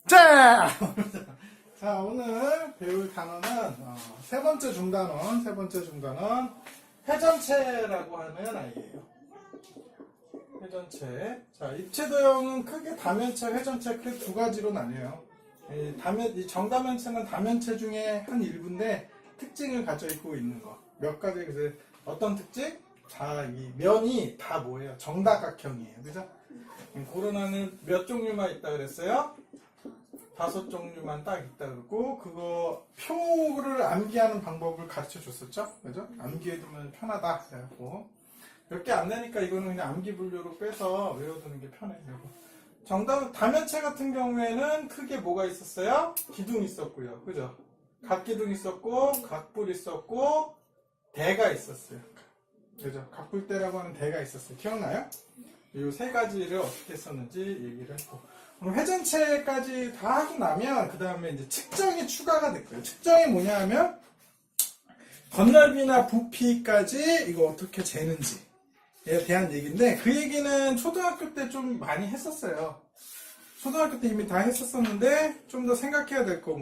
자! 자, 오늘 배울 단어는 세 번째 중단원 회전체라고 하는 아이예요. 회전체. 자, 입체도형은 크게 다면체, 회전체 크게 두 가지로 나뉘어요. 이 정다면체는 다면체 중에 한 일부인데 특징을 가지고 있는 거. 몇 가지, 그래서 어떤 특징? 자, 이 면이 다 뭐예요? 정다각형이에요. 그죠? 고르나는 몇 종류만 있다 그랬어요? 5종류만 딱 있다 그러고, 그거 표를 암기하는 방법을 가르쳐 줬었죠? 그죠? 암기해두면 편하다. 그래갖고 몇 개 안 되니까 이거는 그냥 암기 분류로 빼서 외워두는 게 편해요. 다면체 같은 경우에는 크게 뭐가 있었어요? 기둥 있었고요. 그죠? 각기둥 있었고, 각불 있었고, 대가 있었어요. 그죠? 각불대라고 하는 대가 있었어요. 기억나요? 이 세 가지를 어떻게 썼는지 얘기를 했고. 그럼 회전체까지 다 하고 나면, 그 다음에 이제 측정이 추가가 됐고요. 측정이 뭐냐 하면, 건널비나 부피까지 이거 어떻게 재는지에 대한 얘기인데, 그 얘기는 초등학교 때 좀 많이 했었어요. 초등학교 때 이미 다 했었었는데, 좀 더 생각해야 될 거,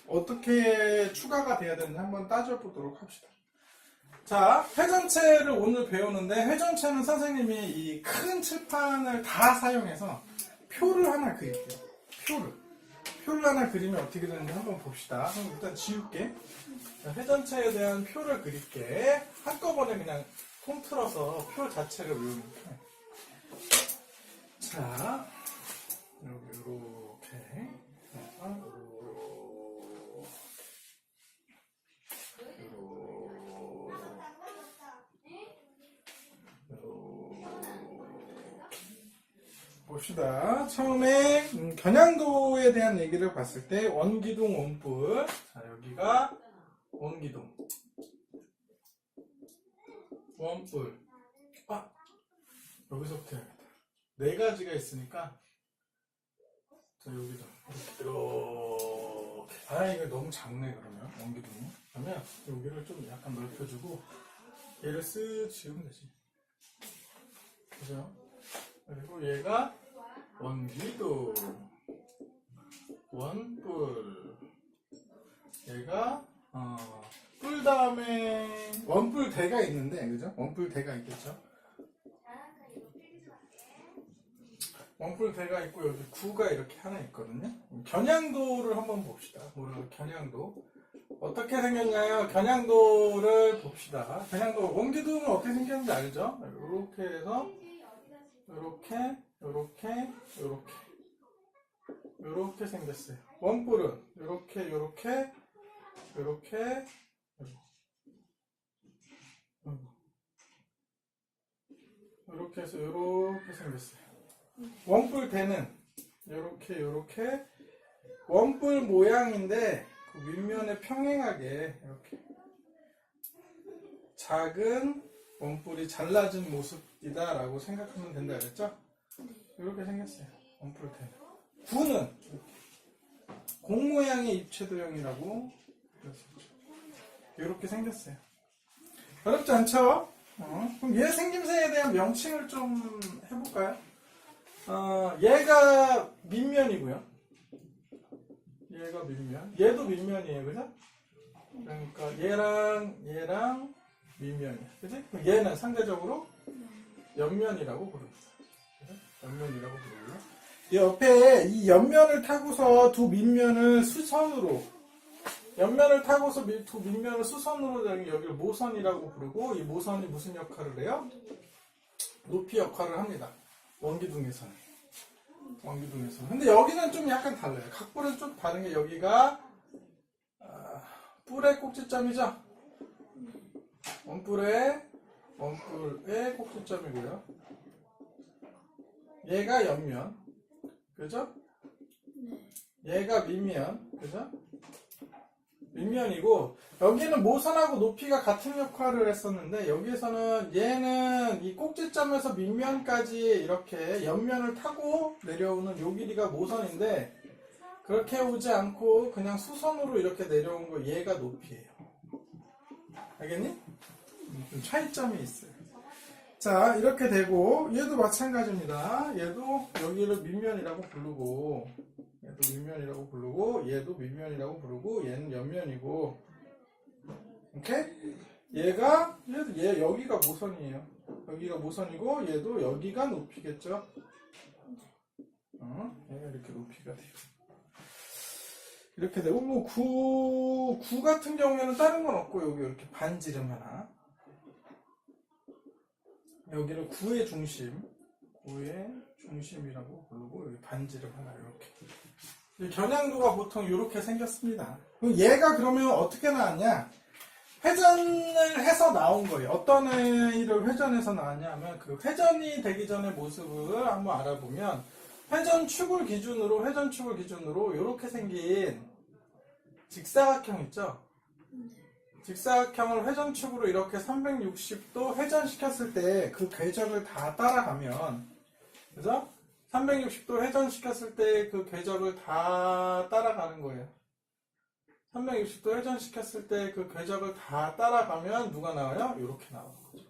어떻게 추가가 돼야 되는지 한번 따져보도록 합시다. 자, 회전체를 오늘 배우는데, 회전체는 선생님이 이 큰 칠판을 다 사용해서 표를 하나 그릴게요. 표를 하나 그리면 어떻게 되는지 한번 봅시다. 그럼 일단 지울게. 자, 회전체에 대한 표를 그릴게. 한꺼번에 그냥 통틀어서 표 자체를 외우는 거예요. 자, 요렇게 해서 봅시다. 처음에 겨냥도에 대한 얘기를 봤을 때 원기둥, 원뿔. 자, 여기가 원기둥, 원뿔. 여기서부터 해야겠다. 네 가지가 있으니까. 자, 여기다 이렇게. 이거 너무 작네. 그러면 원기둥이. 그러면 여기를 좀 약간 넓혀주고 얘를 쓱 지우면 되지. 그죠? 그리고 얘가 원기둥, 원뿔. 얘가 뿔 다음에 원뿔대가 있는데, 그죠? 원뿔대가 있겠죠? 원뿔대가 있고 여기 구가 이렇게 하나 있거든요. 겨냥도를 한번 봅시다. 겨냥도 어떻게 생겼나요? 겨냥도를 봅시다. 겨냥도 원기둥은 어떻게 생겼는지 알죠? 이렇게 해서 요렇게 생겼어요. 원뿔은 요렇게 해서 요렇게 생겼어요. 원뿔대는 요렇게 원뿔 모양인데 그 윗면에 평행하게 이렇게 작은 원뿔이 잘라진 모습이다 라고 생각하면 된다 그랬죠? 이렇게 생겼어요. 원뿔대. 구는 공 모양의 입체도형이라고 그랬었죠. 이렇게 생겼어요. 어렵지 않죠? 그럼 얘 생김새에 대한 명칭을 좀 해볼까요? 얘가 밑면이고요. 얘가 밑면. 얘도 밑면이에요. 그죠? 그러니까 얘랑 밑면이야. 그지? 그럼 얘는 상대적으로 옆면이라고 부릅니다. 그죠? 옆면이라고 부르고요. 이 옆에 이 옆면을 타고서 두 밑면을 수선으로, 옆면을 타고서 두 밑면을 수선으로 여기를 모선이라고 부르고, 이 모선이 무슨 역할을 해요? 높이 역할을 합니다. 원기둥에서는. 근데 여기는 좀 약간 달라요. 각불은 좀 다른 게 여기가 뿔의 꼭지점이죠? 원뿔의 꼭지점이고요. 얘가 옆면. 그죠? 얘가 밑면. 그죠? 밑면이고, 여기는 모선하고 높이가 같은 역할을 했었는데, 여기에서는 얘는 이 꼭지점에서 밑면까지 이렇게 옆면을 타고 내려오는 요 길이가 모선인데, 그렇게 오지 않고 그냥 수선으로 이렇게 내려온 거 얘가 높이에요. 알겠니? 좀 차이점이 있어요. 자, 이렇게 되고 얘도 마찬가지입니다. 얘도 여기를 밑면이라고 부르고 얘도 밑면이라고 부르고 얘도 밑면이라고 부르고 얘는 옆면이고 오케이? 얘 여기가 모선이에요. 여기가 모선이고 얘도 여기가 높이겠죠? 얘가 이렇게 높이가 돼요. 이렇게 되고 뭐 구 같은 경우에는 다른 건 없고 여기 이렇게 반지름 하나 여기를 구의 중심이라고 부르고 여기 반지름 하나 이렇게 겨냥도가 보통 이렇게 생겼습니다. 얘가 그러면 어떻게 나왔냐? 회전을 해서 나온 거예요. 어떤 애를 회전해서 나왔냐 하면 그 회전이 되기 전의 모습을 한번 알아보면 회전축을 기준으로 이렇게 생긴 직사각형 있죠? 직사각형을 회전축으로 이렇게 360도 회전시켰을 때 그 궤적을 다 따라가면 그죠? 360도 회전시켰을 때 그 궤적을 다 따라가는 거예요. 360도 회전시켰을 때 그 궤적을 다 따라가면 누가 나와요? 이렇게 나오는 거죠.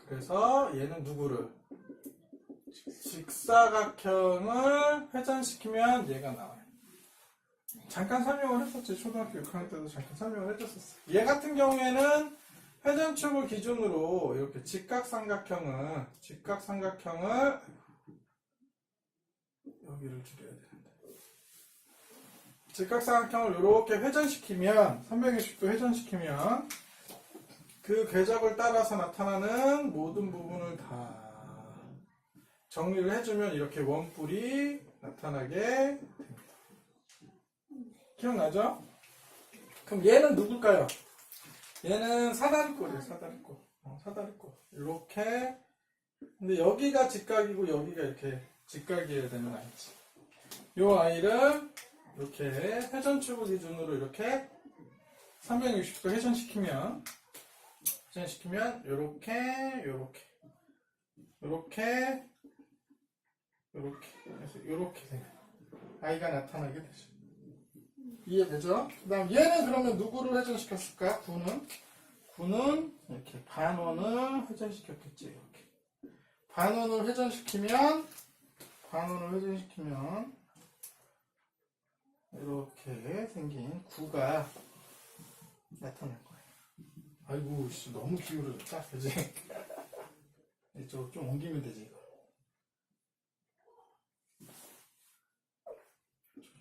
그래서 얘는 누구를? 직사각형을 회전시키면 얘가 나와요. 잠깐 설명을 했었지. 초등학교 6학년 때도 잠깐 설명을 해줬었어. 얘 같은 경우에는 회전축을 기준으로 이렇게 직각삼각형을 여기를 줄여야 되는데 직각삼각형을 이렇게 회전시키면 360도 회전시키면 그 궤적을 따라서 나타나는 모든 부분을 다 정리를 해주면 이렇게 원뿔이 나타나게 됩니다. 기억나죠? 그럼 얘는 누굴까요? 얘는 사다리꼴이에요. 사다리꼴. 이렇게. 근데 여기가 직각이고 여기가 이렇게 직각이어야 되는 아이지. 요 아이를 이렇게 회전축을 기준으로 이렇게 360도 회전시키면 이렇게 돼요. 아이가 나타나게 되죠. 이해되죠? 그 다음 얘는 그러면 누구를 회전시켰을까? 구는 이렇게 반원을 회전시켰겠지. 이렇게 반원을 회전시키면 이렇게 생긴 구가 나타날 거예요. 아이고 너무 기울어졌다. 그지? 이쪽 좀 옮기면 되지 이거.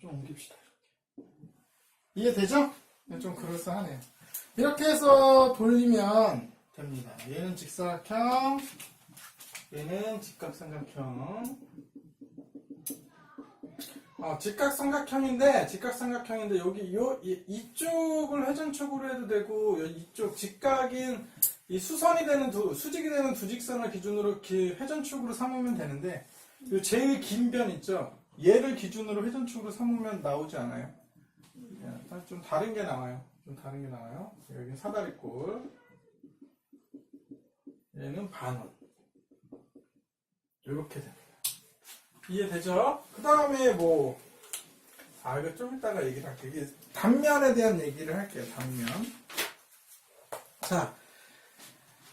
좀 옮깁시다. 이해되죠? 좀 그럴싸하네요. 이렇게 해서 돌리면 됩니다. 얘는 직사각형, 얘는 직각삼각형. 직각삼각형인데 여기 이쪽을 회전축으로 해도 되고 이쪽 직각인 이 수직이 되는 두 직선을 기준으로 회전축으로 삼으면 되는데 요 제일 긴 변 있죠? 얘를 기준으로 회전축으로 삼으면 나오지 않아요. 좀 다른 게 나와요. 여기 사다리꼴. 얘는 반원. 이렇게 됩니다. 이해되죠? 그 다음에 이거 좀 이따가 얘기를 할게요. 이게 단면에 대한 얘기를 할게요. 단면. 자,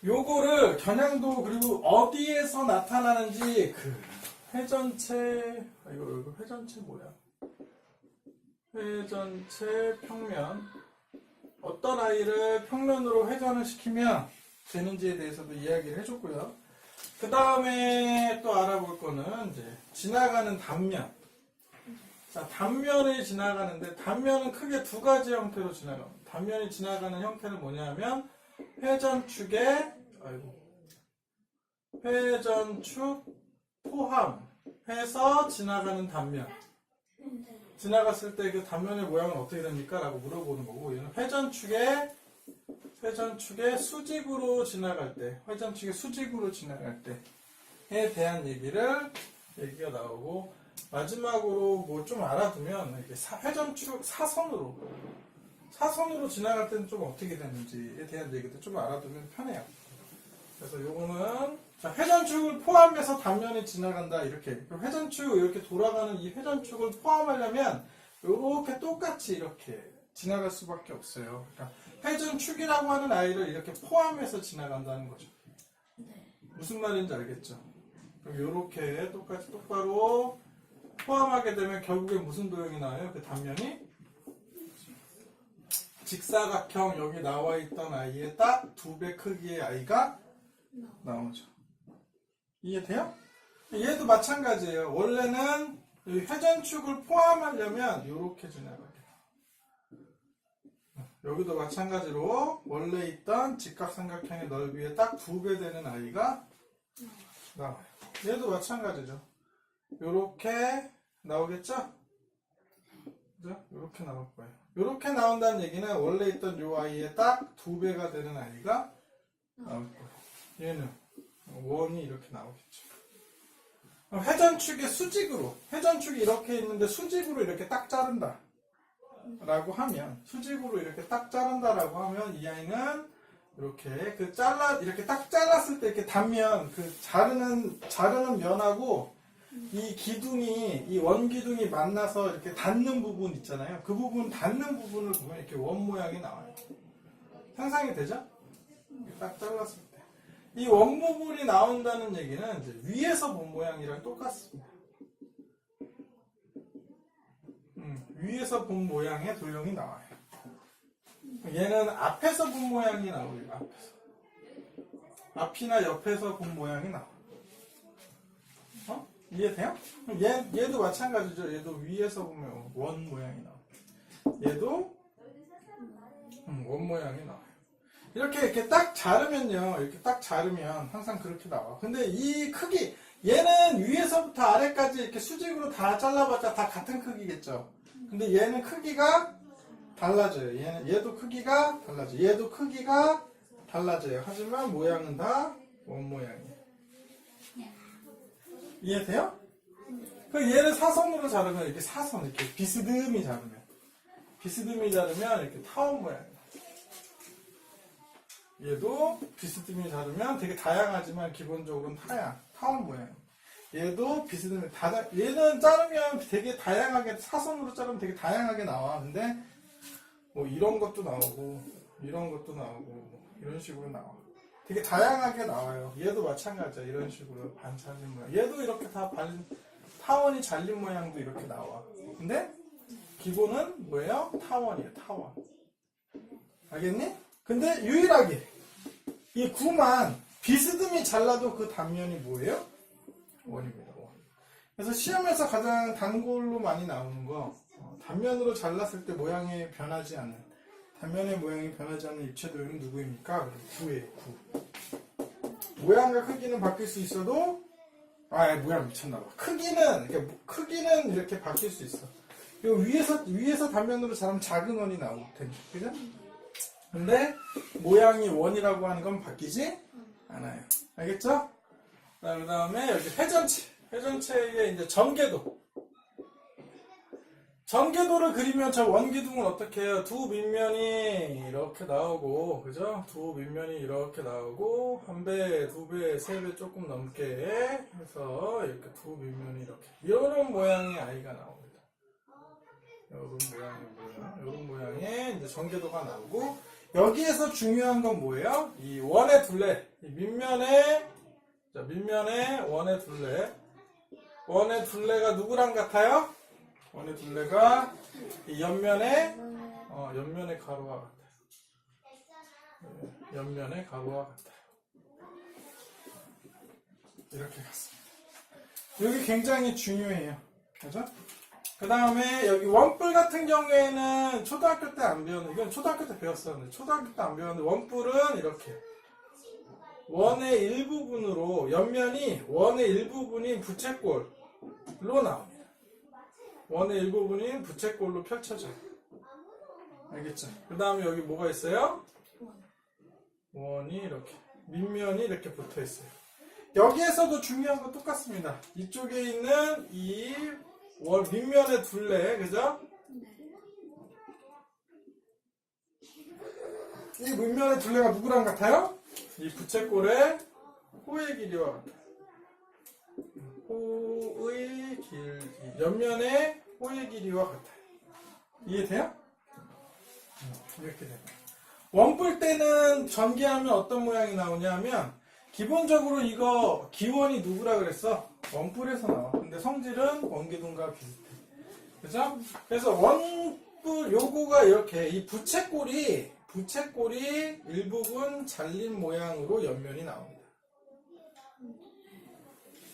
요거를 겨냥도 그리고 어디에서 나타나는지 회전체, 이거 회전체 뭐야? 회전체 평면. 어떤 아이를 평면으로 회전을 시키면 되는지에 대해서도 이야기를 해줬고요. 그 다음에 또 알아볼 거는 이제 지나가는 단면. 자, 단면이 지나가는데 단면은 크게 두 가지 형태로 지나갑니다. 단면이 지나가는 형태는 뭐냐면 회전축 포함해서 지나가는 단면. 지나갔을 때 그 단면의 모양은 어떻게 됩니까? 라고 물어보는 거고, 얘는 회전축에 수직으로 지나갈 때에 대한 얘기가 나오고, 마지막으로 좀 알아두면 이렇게 회전축 사선으로 지나갈 때는 좀 어떻게 되는지에 대한 얘기도 좀 알아두면 편해요. 그래서 요거는 회전축을 포함해서 단면이 지나간다. 이렇게 회전축 이렇게 돌아가는 이 회전축을 포함하려면 이렇게 똑같이 이렇게 지나갈 수밖에 없어요. 그러니까 회전축이라고 하는 아이를 이렇게 포함해서 지나간다는 거죠. 무슨 말인지 알겠죠? 그럼 요렇게 똑같이 똑바로 포함하게 되면 결국에 무슨 도형이 나와요? 그 단면이 직사각형 여기 나와 있던 아이의 딱 2배 크기의 아이가 나오죠. 이해돼요? 얘도 마찬가지예요. 원래는 이 회전축을 포함하려면 이렇게 지나가요. 여기도 마찬가지로 원래 있던 직각삼각형의 넓이의 딱 2배 되는 아이가 나와요. 얘도 마찬가지죠. 이렇게 나오겠죠? 그죠? 이렇게 나올 거예요. 이렇게 나온다는 얘기는 원래 있던 이 아이의 딱 2배가 되는 아이가 나올 거예요. 얘는 원이 이렇게 나오겠죠. 회전축의 수직으로, 회전축이 이렇게 있는데 수직으로 이렇게 딱 자른다 라고 하면, 수직으로 이렇게 딱 자른다라고 하면 이 아이는 이렇게 이렇게 딱 잘랐을 때 이렇게 단면, 자르는 면하고 이 기둥이, 이 원기둥이 만나서 이렇게 닿는 부분 있잖아요. 그 부분, 닿는 부분을 보면 이렇게 원 모양이 나와요. 상상이 되죠? 딱 잘랐을 때. 이 원 부분이 나온다는 얘기는 이제 위에서 본 모양이랑 똑같습니다. 위에서 본 모양의 도형이 나와요. 얘는 앞에서 본 모양이 나오죠. 앞에서. 앞이나 옆에서 본 모양이 나와요. 이해돼요? 얘도 마찬가지죠. 얘도 위에서 보면 원 모양이 나와요. 얘도 원 모양이 나와요. 이렇게 딱 자르면요. 이렇게 딱 자르면 항상 그렇게 나와. 근데 이 크기, 얘는 위에서부터 아래까지 이렇게 수직으로 다 잘라봤자 다 같은 크기겠죠. 근데 얘는 크기가 달라져요. 얘도 크기가 달라져요. 얘도 크기가 달라져요. 하지만 모양은 다 원 모양이에요. 이해돼요? 그 얘를 사선으로 자르면 이렇게 이렇게 비스듬히 자르면 이렇게 타원 모양이에요. 얘도 비스듬히 자르면 되게 다양하지만 기본적으로는 타원 모양. 얘도 비스듬히 얘는 자르면 되게 다양하게, 사선으로 자르면 되게 다양하게 나와. 근데 뭐 이런 것도 나오고 이런 것도 나오고 이런 식으로 나와. 되게 다양하게 나와요. 얘도 마찬가지야. 이런 식으로 반 잘린 모양. 얘도 이렇게 다 타원이 잘린 모양도 이렇게 나와. 근데 기본은 뭐예요? 타원이에요. 타원. 알겠니? 근데 유일하게 이 구만 비스듬히 잘라도 그 단면이 뭐예요? 원입니다. 원. 그래서 시험에서 가장 단골로 많이 나오는 거, 단면으로 잘랐을 때 모양이 변하지 않는, 단면의 모양이 변하지 않는 입체도형은 누구입니까? 9예요. 9. 모양과 크기는 바뀔 수 있어도, 모양 미쳤나봐. 크기는 이렇게 바뀔 수 있어. 그리고 위에서 단면으로 자르면 작은 원이 나올 텐데, 그죠? 근데 모양이 원이라고 하는 건 바뀌지 않아요. 알겠죠? 그 다음에 여기 회전체의 이제 전개도를 그리면 저 원기둥은 어떻게 해요? 두 밑면이 이렇게 나오고, 그죠? 두 밑면이 이렇게 나오고, 1배, 2배, 3배 조금 넘게 해서 이렇게 두 밑면이 이렇게. 이런 모양의 아이가 나옵니다. 이런 모양의 이제 전개도가 나오고, 여기에서 중요한 건 뭐예요? 이 원의 둘레, 이 밑면의 원의 둘레. 원의 둘레가 누구랑 같아요? 원의 둘레가 이 옆면의 가로와 같아요. 옆면의 가로와 같아요. 이렇게 같습니다. 여기 굉장히 중요해요. 그죠? 그 다음에 여기 원뿔 같은 경우에는 초등학교 때 안 배웠는데, 이건 초등학교 때 배웠었는데, 초등학교 때 안 배웠는데, 원뿔은 이렇게. 원의 일부분으로, 옆면이 원의 일부분인 부채꼴로 나옵니다. 원의 일부분인 부채꼴로 펼쳐져요. 알겠죠? 그 다음에 여기 뭐가 있어요? 원이 이렇게. 밑면이 이렇게 붙어 있어요. 여기에서도 중요한 건 똑같습니다. 이쪽에 있는 이 밑면의 둘레, 그죠? 이 밑면의 둘레가 누구랑 같아요? 이 부채꼴의 호의 길이와 같아요. 호의 길이. 옆면의 호의 길이와 같아요. 이해돼요? 이렇게 돼요. 원뿔 때는 전개하면 어떤 모양이 나오냐면, 기본적으로 이거 기원이 누구라 그랬어? 원뿔에서 나와. 근데 성질은 원기둥과 비슷해. 그죠? 그래서 원뿔 요거가 이렇게 이 부채꼴이 일부분 잘린 모양으로 옆면이 나옵니다.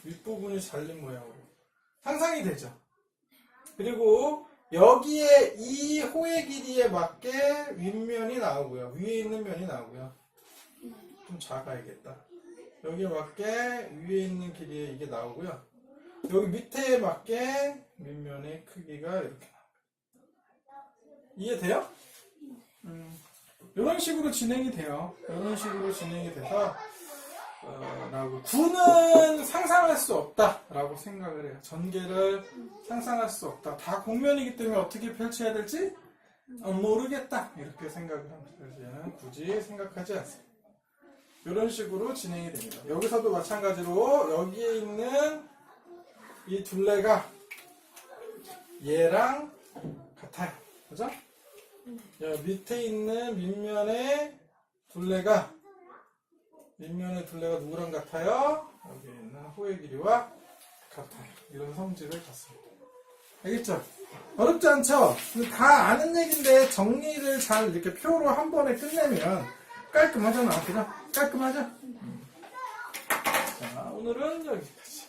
윗부분이 잘린 모양으로. 상상이 되죠? 그리고 여기에 이 호의 길이에 맞게 윗면이 나오고요. 위에 있는 면이 나오고요. 좀 작아야겠다. 여기에 맞게 위에 있는 길이에 이게 나오고요. 여기 밑에에 맞게 밑면의 크기가 이렇게 나옵니다. 이해돼요? 이런 식으로 진행이 돼요. 이런 식으로 진행이 돼서 라고 구는 상상할 수 없다라고 생각을 해요. 전개를 상상할 수 없다. 다 곡면이기 때문에 어떻게 펼쳐야 될지 모르겠다 이렇게 생각을 합니다. 그래서 얘는 굳이 생각하지 않습니다. 이런 식으로 진행이 됩니다. 여기서도 마찬가지로 여기에 있는 이 둘레가 얘랑 같아요. 그죠? 밑에 있는 밑면의 둘레가 누구랑 같아요? 여기 있는 호의 길이와 같아요. 이런 성질을 갖습니다. 알겠죠? 어렵지 않죠? 근데 다 아는 얘기인데 정리를 잘 이렇게 표로 한 번에 끝내면 깔끔하잖아. 그죠? 깔끔하죠? 자, 오늘은 여기까지.